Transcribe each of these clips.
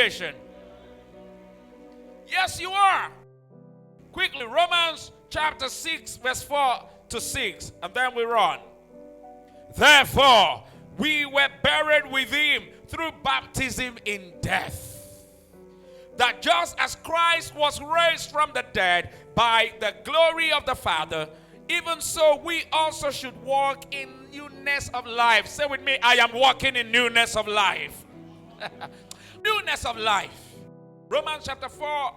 creation? Yes, you are. Quickly, Romans chapter 6, verse 4 to 6, and then we run. Therefore, we were buried with him through baptism in death, that just as Christ was raised from the dead by the glory of the Father, even so we also should walk in newness of life. Say with me, I am walking in newness of life. Newness of life. Romans chapter 4,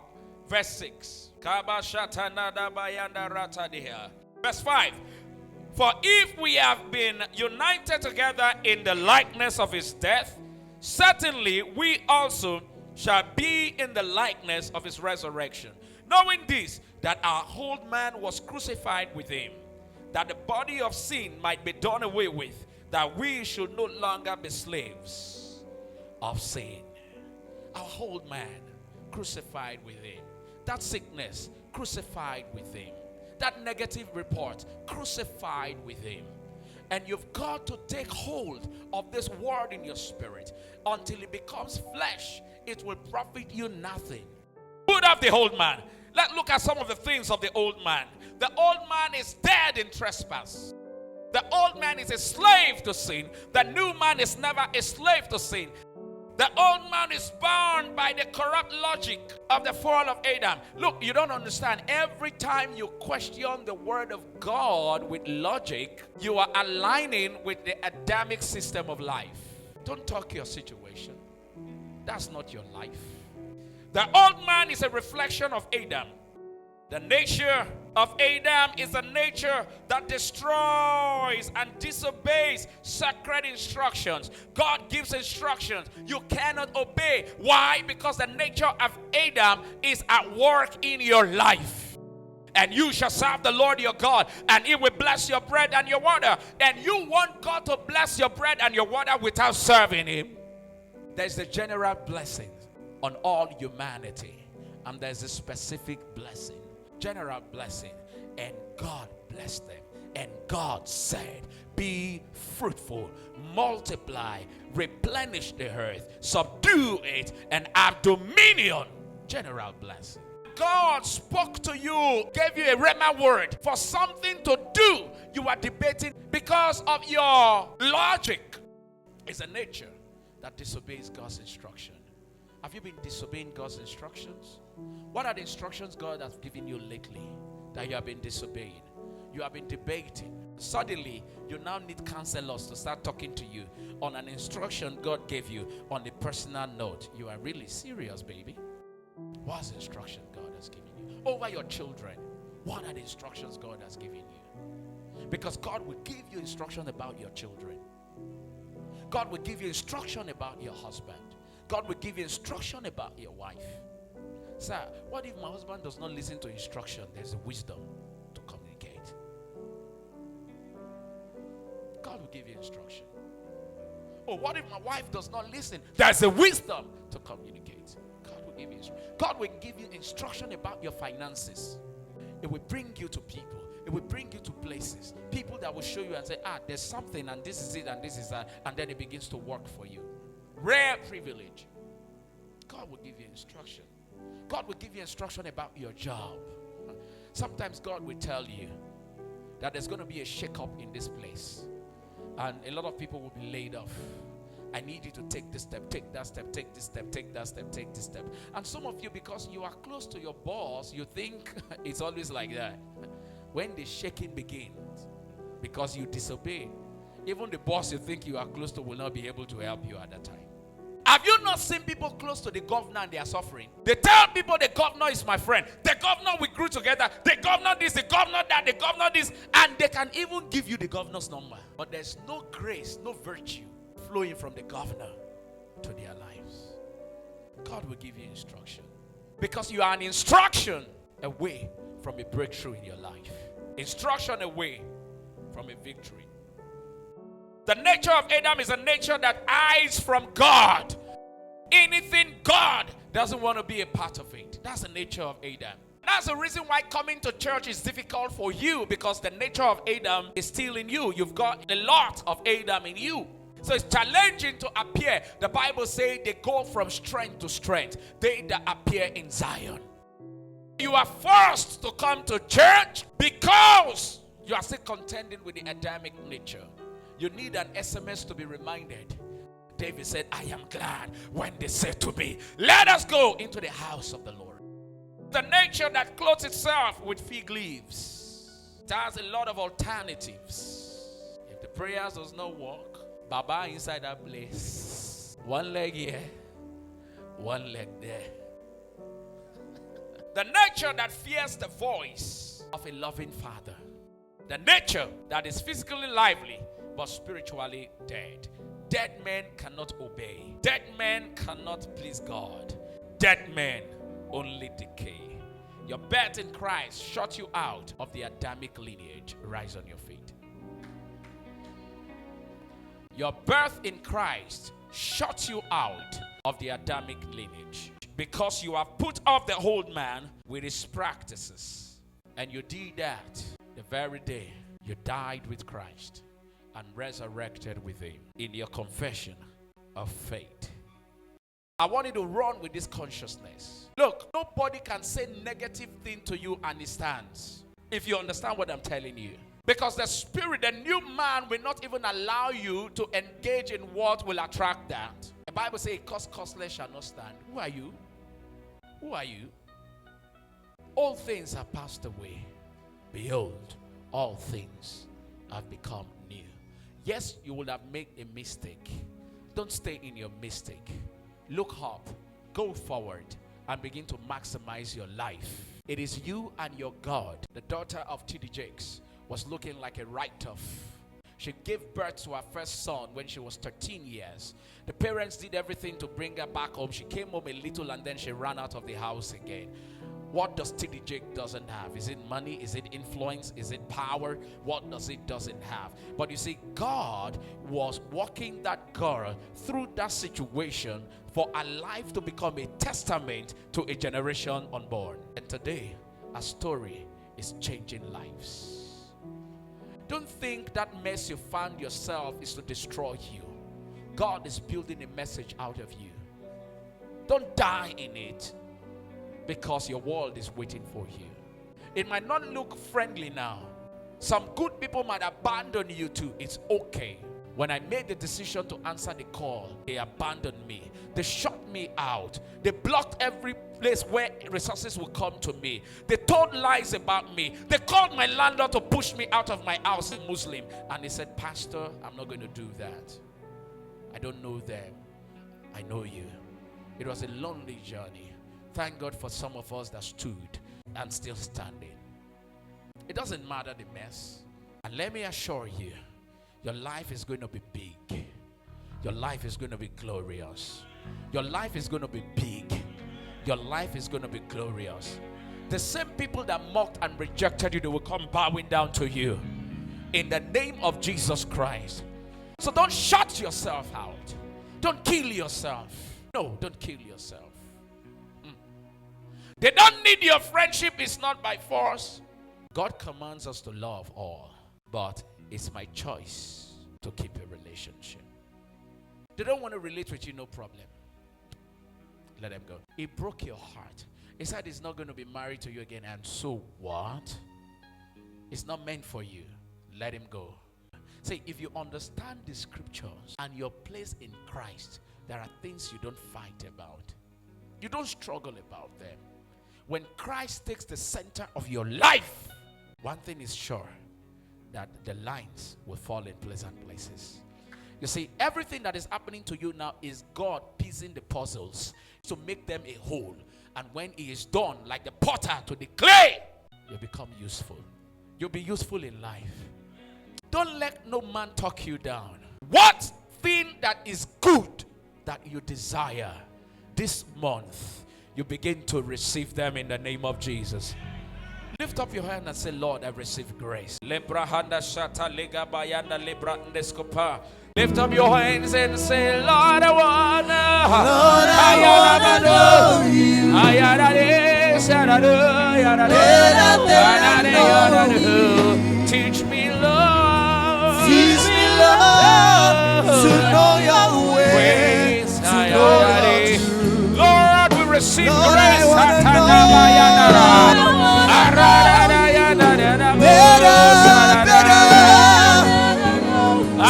verse 6. Verse 5. For if we have been united together in the likeness of his death, certainly we also shall be in the likeness of his resurrection. Knowing this, that our old man was crucified with him, that the body of sin might be done away with, that we should no longer be slaves of sin. Our old man crucified with him. That sickness crucified with him. That negative report crucified with him. And you've got to take hold of this word in your spirit until it becomes flesh. It will profit you nothing. Put up the old man. Let's look at some of the things of the old man. The old man is dead in trespass. The old man is a slave to sin. The new man is never a slave to sin. The old man is bound by the corrupt logic of the fall of Adam. Look, you don't understand. Every time you question the word of God with logic, you are aligning with the Adamic system of life. Don't talk your situation. That's not your life. The old man is a reflection of Adam. The nature of Adam is a nature that destroys and disobeys sacred instructions. God gives instructions. You cannot obey. Why? Because the nature of Adam is at work in your life. And you shall serve the Lord your God, and he will bless your bread and your water. And you want God to bless your bread and your water without serving him. There's the general blessing on all humanity, and there's a specific blessing. General blessing. And God blessed them. And God said, be fruitful, multiply, replenish the earth, subdue it, and have dominion. General blessing. God spoke to you, gave you a rhema word for something to do. You are debating because of your logic. It's a nature that disobeys God's instruction. Have you been disobeying God's instructions? What are the instructions God has given you lately that you have been disobeying? You have been debating. Suddenly, you now need counselors to start talking to you on an instruction God gave you on a personal note. You are really serious, baby. What's the instruction God has given you? Over your children, what are the instructions God has given you? Because God will give you instruction about your children. God will give you instruction about your husband. God will give you instruction about your wife. Sir, what if my husband does not listen to instruction? There's a wisdom to communicate. God will give you instruction. Oh, what if my wife does not listen? There's a wisdom to communicate. God will give you instruction. God will give you instruction about your finances. It will bring you to people. It will bring you to places. People that will show you and say, there's something, and this is it, and this is that, and then it begins to work for you. Rare privilege. God will give you instruction. God will give you instruction about your job. Sometimes God will tell you that there's going to be a shake-up in this place, and a lot of people will be laid off. I need you to take this step, take that step, take this step, take that step, take this step. And some of you, because you are close to your boss, you think it's always like that. When the shaking begins, because you disobey, even the boss you think you are close to will not be able to help you at that time. Have you not seen people close to the governor and they are suffering? They tell people the governor is my friend. The governor, we grew together. The governor this, the governor that, the governor this. And they can even give you the governor's number. But there's no grace, no virtue flowing from the governor to their lives. God will give you instruction. Because you are an instruction away from a breakthrough in your life. Instruction away from a victory. The nature of Adam is a nature that hides from God. Anything God doesn't want to be a part of it. That's the nature of Adam. That's the reason why coming to church is difficult for you, because the nature of Adam is still in you. You've got a lot of Adam in you. So it's challenging to appear. The Bible says they go from strength to strength. They that appear in Zion. You are forced to come to church because you are still contending with the Adamic nature. You need an SMS to be reminded. David said, I am glad when they said to me, let us go into the house of the Lord. The nature that clothes itself with fig leaves. It has a lot of alternatives. If the prayers does not work, Baba inside that place. One leg here, one leg there. The nature that fears the voice of a loving father. The nature that is physically lively but spiritually dead. Dead men cannot obey. Dead men cannot please God. Dead men only decay. Your birth in Christ shut you out of the Adamic lineage. Rise on your feet. Your birth in Christ shuts you out of the Adamic lineage because you have put off the old man with his practices. And you did that the very day you died with Christ and resurrected with him in your confession of faith. I want you to run with this consciousness. Look, nobody can say negative thing to you and it stands. If you understand what I'm telling you. Because the spirit, the new man will not even allow you to engage in what will attract that. The Bible says, costless shall not stand. Who are you? Who are you? All things have passed away. Behold, all things have become new. Yes, you will have made a mistake. Don't stay in your mistake. Look up, go forward, and begin to maximize your life. It is you and your God. The daughter of T.D. Jakes was looking like a write-off. She gave birth to her first son when she was 13 years. The parents did everything to bring her back home. She came home a little and then she ran out of the house again. What does T.D. Jakes doesn't have? Is it money? Is it influence? Is it power? What does it doesn't have? But you see, God was walking that girl through that situation for her life to become a testament to a generation unborn. And today, a story is changing lives. Don't think that mess you found yourself is to destroy you. God is building a message out of you. Don't die in it because your world is waiting for you. It might not look friendly now. Some good people might abandon you too. It's okay. When I made the decision to answer the call, they abandoned me. They shut me out. They blocked every place where resources will come to me. They told lies about me. They called my landlord to push me out of my house, a Muslim. And he said, Pastor, I'm not going to do that. I don't know them. I know you. It was a lonely journey. Thank God for some of us that stood and still standing. It doesn't matter the mess. And let me assure you, your life is going to be big. Your life is going to be glorious. Your life is going to be big. Your life is going to be glorious. The same people that mocked and rejected you, they will come bowing down to you in the name of Jesus Christ. So don't shut yourself out. Don't kill yourself. No, don't kill yourself. They don't need your friendship. It's not by force. God commands us to love all, but it's my choice to keep a relationship. They don't want to relate with you, no problem. Let them go. It broke your heart. He said he's not going to be married to you again. And so what? It's not meant for you. Let him go. See, if you understand the scriptures and your place in Christ, there are things you don't fight about. You don't struggle about them. When Christ takes the center of your life, one thing is sure, that the lines will fall in pleasant places. You see, everything that is happening to you now is God piecing the puzzles to make them a whole. And when he is done, like the potter to the clay, you become useful. You'll be useful in life. Don't let no man talk you down. What thing that is good that you desire this month, you begin to receive them in the name of Jesus. Lift up your hand and say, Lord, I receive grace. Lift up your hands and say, Lord, I wanna. Lord, I wanna know you. Teach me, Lord. Teach me, Lord. to know your ways, to know your truth. Lord, we receive Lord, grace. I wanna know better.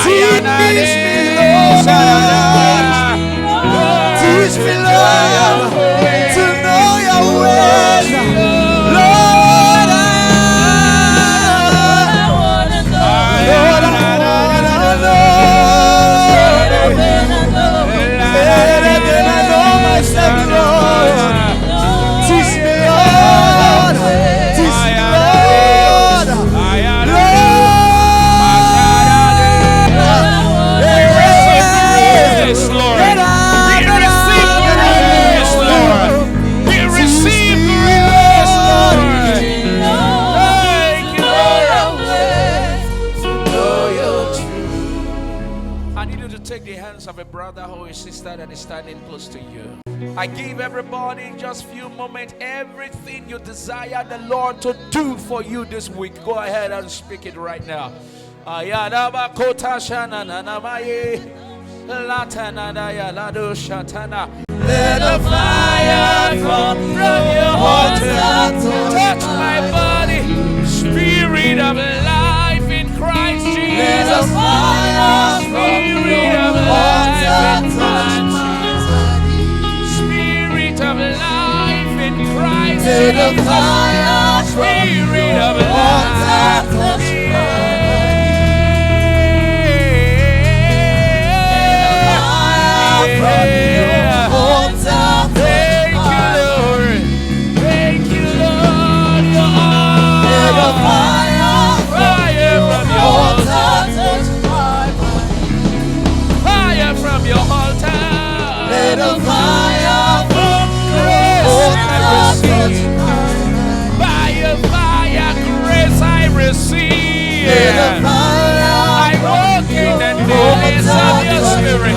Teach me, Lord. Teach me, Lord, to know your ways. Lord, I wanna know. Lord, I wanna know. Better than I know myself, Lord. Teach me, Lord. Teach me, Lord. Grace, Lord. We receive grace, Lord. We receive grace, Lord. Thank you, Lord. I need you to take the hands of a brother or a sister that is standing close to you. I give everybody just a few moments everything you desire the Lord to do for you this week. Go ahead and speak it right now. Let the fire from your altar touch my body. Spirit of life in Christ Jesus. Let the fire from your altar touch my body. Spirit of life in Christ Jesus. Let the fire from your altar touch my body. I walk in the newness of your spirit.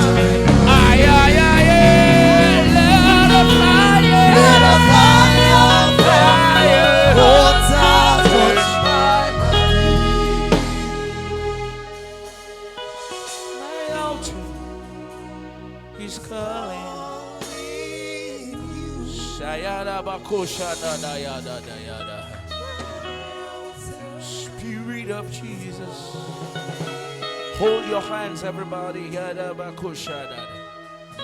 He's calling. Spirit of Jesus. Hold your hands, everybody.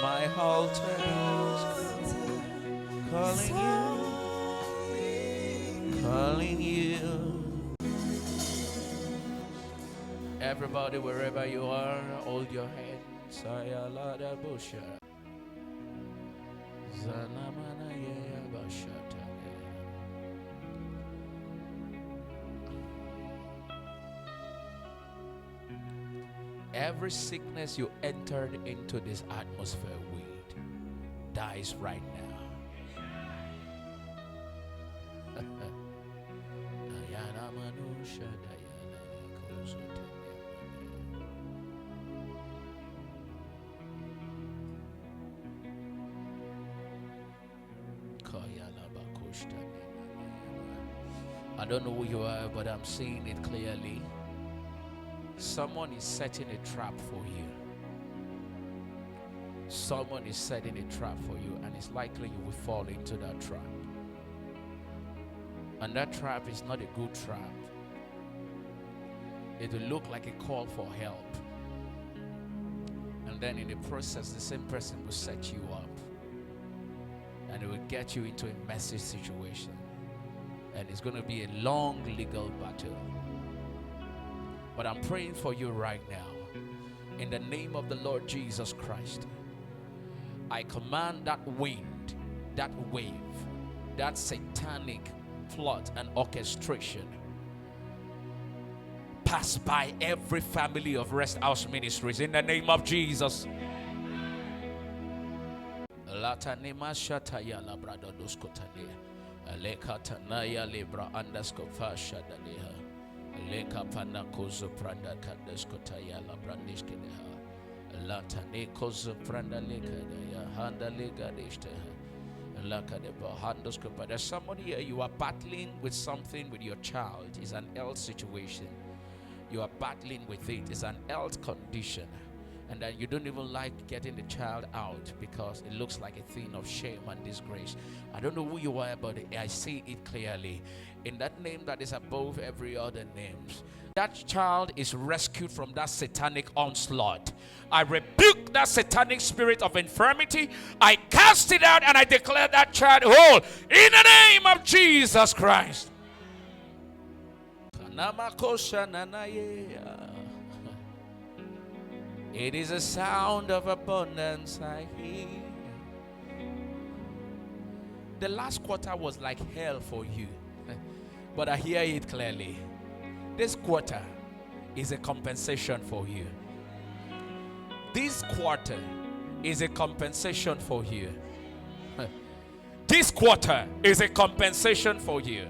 My altar is calling you. Everybody, wherever you are, hold your hands. Every sickness you entered into this atmosphere with dies right now. I don't know who you are, but I'm seeing it clearly. Someone is setting a trap for you. Someone is setting a trap for you, and it's likely you will fall into that trap. And that trap is not a good trap. It will look like a call for help. And then in the process, the same person will set you up. And it will get you into a messy situation. And it's going to be a long legal battle. But I'm praying for you right now. In the name of the Lord Jesus Christ, I command that wind, that wave, that satanic plot and orchestration pass by every family of Rest House Ministries in the name of Jesus. Leka pana kozo pranda kadeskota ya la brandiske deha. Latane kozo pranda leka ya handa lega deshte. Laka de bahandoskopa. There's somebody here, you are battling with something with your child. It's an health situation. You are battling with it. It's an health condition. And then you don't even like getting the child out because it looks like a thing of shame and disgrace. I don't know who you are, but I see it clearly. In that name that is above every other name, that child is rescued from that satanic onslaught. I rebuke that satanic spirit of infirmity. I cast it out and I declare that child whole in the name of Jesus Christ. It is a sound of abundance I hear. The last quarter was like hell for you, but I hear it clearly. This quarter is a compensation for you. This quarter is a compensation for you. This quarter is a compensation for you.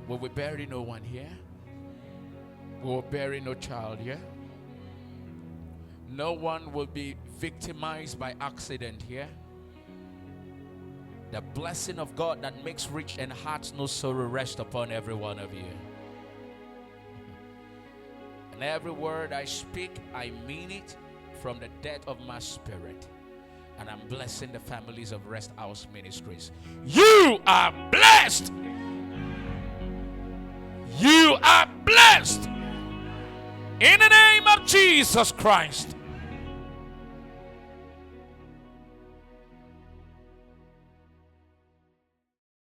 Will we bury no one here? Will we bury no child here? No one will be victimized by accident here. The blessing of God that makes rich and hearts no sorrow rest upon every one of you. And every word I speak, I mean it from the depth of my spirit. And I'm blessing the families of Rest House Ministries. You are blessed. You are blessed. In the name of Jesus Christ.